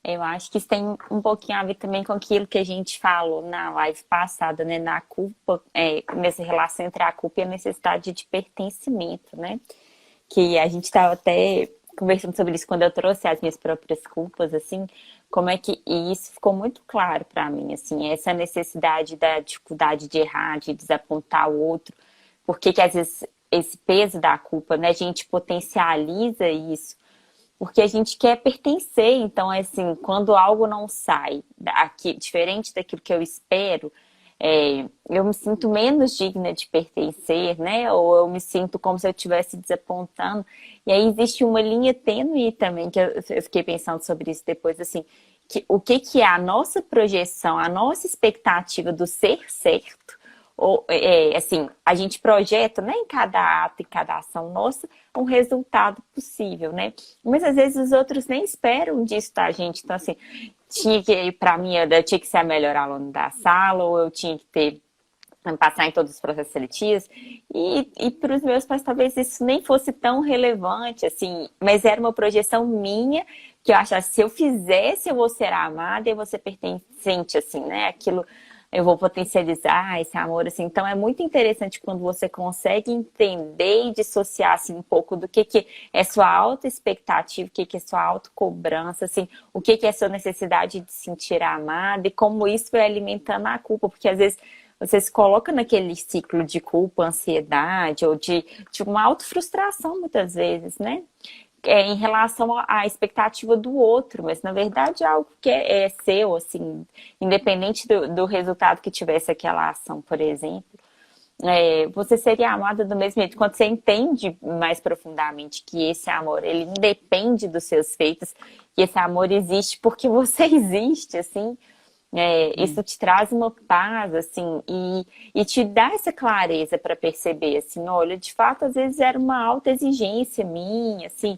Eu acho que isso tem um pouquinho a ver também com aquilo que a gente falou na live passada, né? Na culpa, nessa relação entre a culpa e a necessidade de pertencimento, né? Que a gente estava até conversando sobre isso quando eu trouxe as minhas próprias culpas, assim, como é que e isso ficou muito claro para mim, assim, essa necessidade da dificuldade de errar, de desapontar o outro, porque que às vezes esse peso da culpa, né, a gente potencializa isso porque a gente quer pertencer, então, assim, quando algo não sai aqui, diferente daquilo que eu espero, eu me sinto menos digna de pertencer, né? Ou eu me sinto como se eu estivesse desapontando. E aí existe uma linha tênue também, que eu fiquei pensando sobre isso depois, assim, que, o que que é a nossa projeção, a nossa expectativa do ser certo, ou, assim, a gente projeta, né, em cada ato, em cada ação nossa, um resultado possível, né? Mas às vezes os outros nem esperam disso da gente. Então, assim, tinha que, para mim, eu tinha que ser a melhor aluna da sala, ou eu tinha que ter passar em todos os processos seletivos. E para os meus pais, talvez isso nem fosse tão relevante, assim, mas era uma projeção minha que eu achava, se eu fizesse, eu vou ser amada e eu vou ser pertencente, assim, né? Aquilo eu vou potencializar esse amor, assim. Então é muito interessante quando você consegue entender e dissociar, assim, um pouco do que é sua auto-expectativa, o que é sua auto-cobrança, assim, o que é sua necessidade de se sentir amada e como isso vai alimentando a culpa, porque às vezes você se coloca naquele ciclo de culpa, ansiedade ou de uma autofrustração muitas vezes, né? Em relação à expectativa do outro, mas na verdade é algo que é seu, assim, independente do resultado que tivesse aquela ação, por exemplo. Você seria amada do mesmo jeito. Quando você entende mais profundamente que esse amor, ele independe dos seus feitos, que esse amor existe porque você existe, assim, isso te traz uma paz, assim, e te dá essa clareza para perceber, assim, olha, de fato, às vezes era uma alta exigência minha, assim,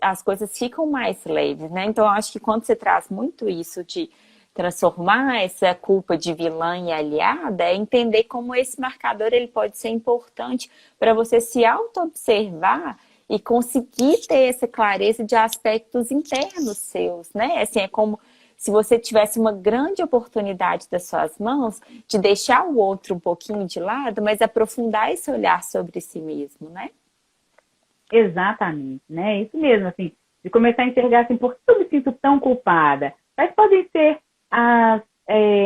as coisas ficam mais leves, né? Então, eu acho que quando você traz muito isso de transformar essa culpa de vilã em aliada, é entender como esse marcador ele pode ser importante para você se auto-observar e conseguir ter essa clareza de aspectos internos seus, né? Assim, é como se você tivesse uma grande oportunidade das suas mãos de deixar o outro um pouquinho de lado, mas aprofundar esse olhar sobre si mesmo, né? Exatamente, né? Isso mesmo, assim, de começar a enxergar assim, por que eu me sinto tão culpada? Quais podem ser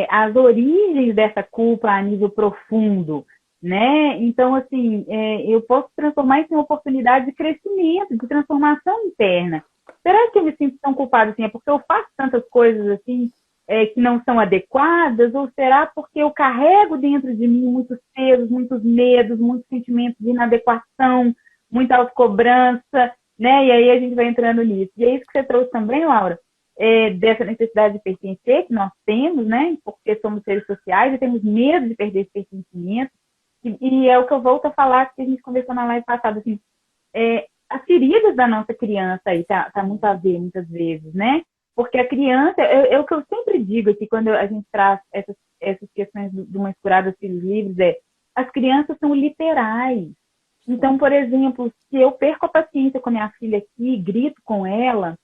as origens dessa culpa a nível profundo, né? Então, assim, eu posso transformar isso em uma oportunidade de crescimento, de transformação interna. Será que eu me sinto tão culpada assim? É porque eu faço tantas coisas assim que não são adequadas? Ou será porque eu carrego dentro de mim muitos pesos, muitos medos, muitos sentimentos de inadequação, muita autocobrança, né? E aí a gente vai entrando nisso. E é isso que você trouxe também, Laura, dessa necessidade de pertencer que nós temos, né? Porque somos seres sociais e temos medo de perder esse pertencimento. E é o que eu volto a falar, que a gente conversou na live passada, assim, as feridas da nossa criança aí tá muito a ver, muitas vezes, né? Porque a criança, é o que eu sempre digo aqui, quando a gente traz essas questões de uma Curadas Filhos Livres, as crianças são literais. Então, por exemplo, se eu perco a paciência com a minha filha aqui, grito com ela,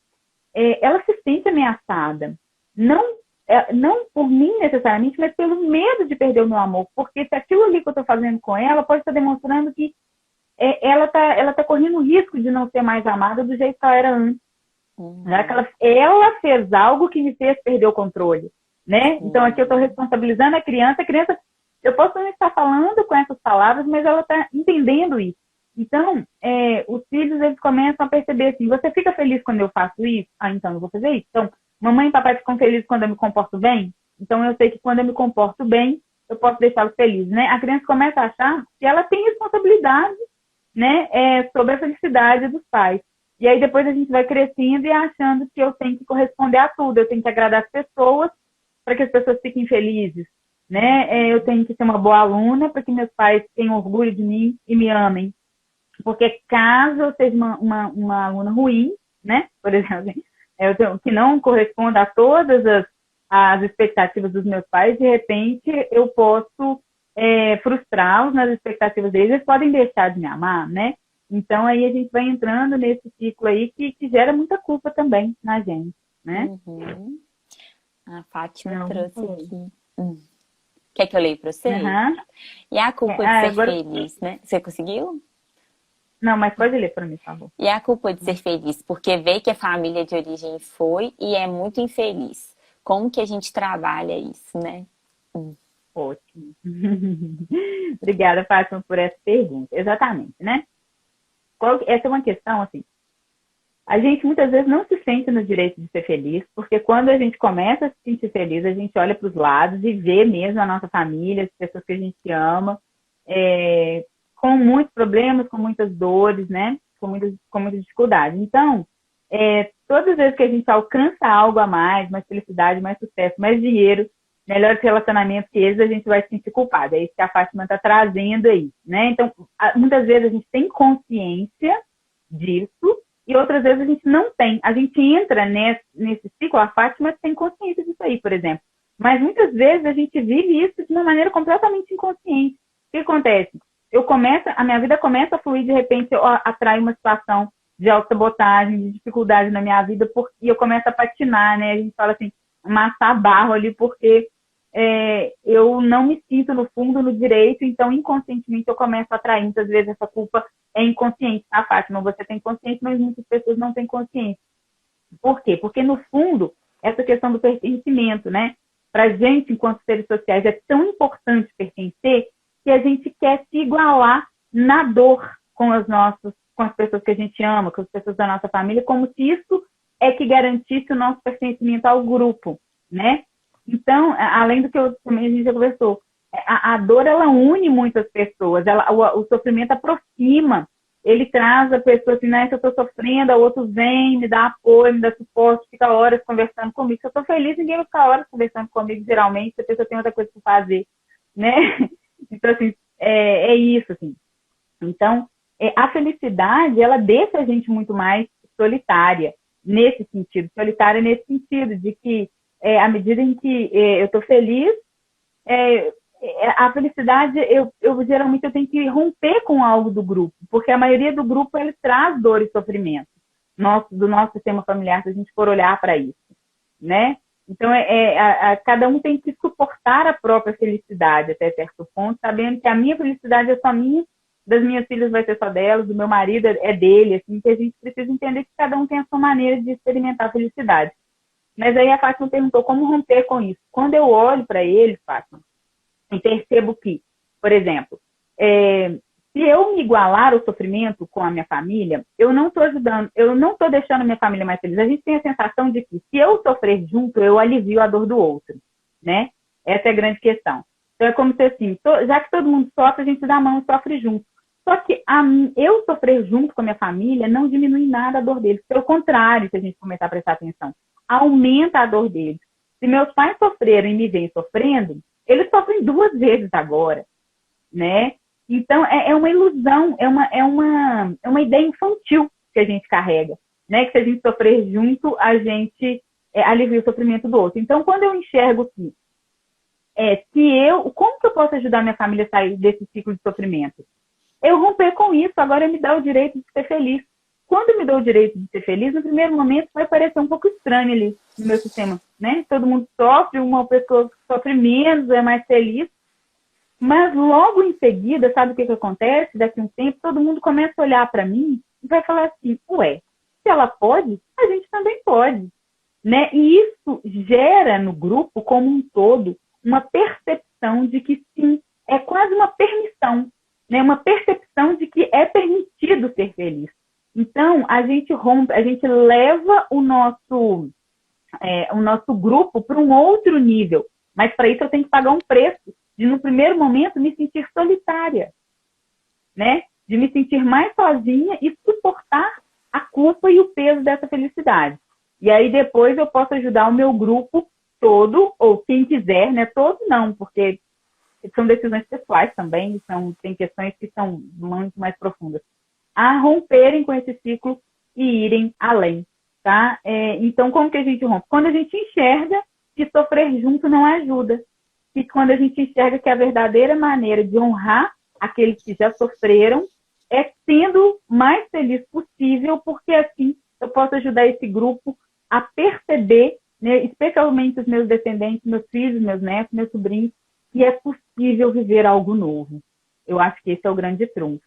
ela se sente ameaçada. Não, não por mim necessariamente, mas pelo medo de perder o meu amor. Porque se aquilo ali que eu estou fazendo com ela pode estar demonstrando que ela tá correndo o risco de não ser mais amada do jeito que ela era antes. Já que ela fez algo que me fez perder o controle. Né? Então, aqui eu estou responsabilizando a criança, eu posso não estar falando com essas palavras, mas ela está entendendo isso. Então, os filhos, eles começam a perceber assim, você fica feliz quando eu faço isso? Ah, então eu vou fazer isso. Então, mamãe e papai ficam felizes quando eu me comporto bem? Então, eu sei que quando eu me comporto bem, eu posso deixá-los felizes, né? A criança começa a achar que ela tem responsabilidade, né, sobre a felicidade dos pais. E aí depois a gente vai crescendo e achando que eu tenho que corresponder a tudo, eu tenho que agradar as pessoas para que as pessoas fiquem felizes, né? Eu tenho que ser uma boa aluna para que meus pais tenham orgulho de mim e me amem. Porque caso eu seja uma aluna ruim, né, por exemplo, que não corresponda a todas as expectativas dos meus pais, de repente eu posso frustrá-los nas expectativas deles, eles podem deixar de me amar, né? Então aí a gente vai entrando nesse ciclo aí que gera muita culpa também na gente. né? Uhum. A Fátima Não, trouxe foi. aqui. Quer que eu leia para você? Aham. E a culpa de ser Agora, feliz, né? Você conseguiu? não, mas pode ler para mim, por favor. E a culpa de ser feliz, porque vê que a família de origem foi e é muito infeliz. Como que a gente trabalha isso, né? Ótimo. Obrigada, Fátima, por essa pergunta. Exatamente, né? Essa é uma questão, assim, a gente muitas vezes não se sente no direito de ser feliz, porque quando a gente começa a se sentir feliz, a gente olha para os lados e vê mesmo a nossa família, as pessoas que a gente ama, com muitos problemas, com muitas dores, né? Com muita dificuldade. Então, todas as vezes que a gente alcança algo a mais felicidade, mais sucesso, mais dinheiro, melhores relacionamentos que eles, a gente vai se sentir culpado. É isso que a Fátima está trazendo aí, né? Então, muitas vezes a gente tem consciência disso, e outras vezes a gente não tem. A gente entra nesse ciclo, a Fátima tem consciência disso aí, por exemplo. Mas muitas vezes a gente vive isso de uma maneira completamente inconsciente. O que acontece? A minha vida começa a fluir, de repente eu atraio uma situação de autossabotagem, de dificuldade na minha vida, e eu começo a patinar, né? A gente fala assim, amassar barro ali, porque eu não me sinto no fundo, no direito, então inconscientemente eu começo a atrair. Muitas vezes essa culpa é inconsciente, tá, Fátima? Você tem consciência, mas muitas pessoas não têm consciência. Por quê? Porque, no fundo, essa questão do pertencimento, né? Para a gente, enquanto seres sociais, é tão importante pertencer que a gente quer se igualar na dor com as pessoas que a gente ama, com as pessoas da nossa família, como se isso é que garantisse o nosso pertencimento ao grupo, né? Então, além do que também a gente já conversou, a dor, ela une muitas pessoas, o sofrimento aproxima, ele traz a pessoa assim, né, se eu estou sofrendo, a outro vem, me dá apoio, me dá suporte, fica horas conversando comigo. Se eu estou feliz, ninguém vai ficar horas conversando comigo, geralmente, se a pessoa tem outra coisa para fazer, né? Então, assim, é isso, assim. Então, a felicidade, ela deixa a gente muito mais solitária, nesse sentido, de que à medida em que eu estou feliz, a felicidade, geralmente eu tenho que romper com algo do grupo, porque a maioria do grupo, ele traz dor e sofrimento do nosso sistema familiar, se a gente for olhar para isso, né? Então, cada um tem que suportar a própria felicidade até certo ponto, sabendo que a minha felicidade é só minha, das minhas filhas vai ser só delas, do meu marido é dele, assim, que a gente precisa entender que cada um tem a sua maneira de experimentar a felicidade. Mas aí a Fátima perguntou como romper com isso. Quando eu olho para ele, Fátima, e percebo que, por exemplo, se eu me igualar ao sofrimento com a minha família, eu não estou ajudando, eu não estou deixando a minha família mais feliz. A gente tem a sensação de que se eu sofrer junto, eu alivio a dor do outro, né? Essa é a grande questão. Então é como se assim, já que todo mundo sofre, a gente dá a mão e sofre junto. Só que eu sofrer junto com a minha família não diminui nada a dor deles. Pelo contrário, se a gente começar a prestar atenção, aumenta a dor deles. Se meus pais sofreram e me veem sofrendo, eles sofrem 2 vezes agora, né? Então, é uma ilusão, é uma ideia infantil que a gente carrega, né? Que se a gente sofrer junto, a gente alivia o sofrimento do outro. Então, quando eu enxergo que como que eu posso ajudar minha família a sair desse ciclo de sofrimento? Eu romper com isso, agora me dá o direito de ser feliz. Quando eu me dou o direito de ser feliz, no primeiro momento vai parecer um pouco estranho ali no meu sistema, né? Todo mundo sofre, uma pessoa sofre menos, é mais feliz. Mas logo em seguida, sabe o que acontece? Daqui a um tempo, todo mundo começa a olhar para mim e vai falar assim, ué, se ela pode, a gente também pode, né? E isso gera no grupo como um todo uma percepção de que sim, é quase uma permissão, né? Uma percepção de que é permitido ser feliz. Então, a gente leva o nosso grupo para um outro nível. Mas para isso eu tenho que pagar um preço de, no primeiro momento, me sentir solitária, né? De me sentir mais sozinha e suportar a culpa e o peso dessa felicidade. E aí depois eu posso ajudar o meu grupo todo, ou quem quiser, né? Todo não, porque são decisões pessoais também, tem questões que são muito mais profundas, a romperem com esse ciclo e irem além, tá? Então, como que a gente rompe? Quando a gente enxerga que sofrer junto não ajuda. E quando a gente enxerga que a verdadeira maneira de honrar aqueles que já sofreram é sendo mais feliz possível, porque assim eu posso ajudar esse grupo a perceber, né, especialmente os meus descendentes, meus filhos, meus netos, meus sobrinhos, que é possível viver algo novo. Eu acho que esse é o grande trunfo.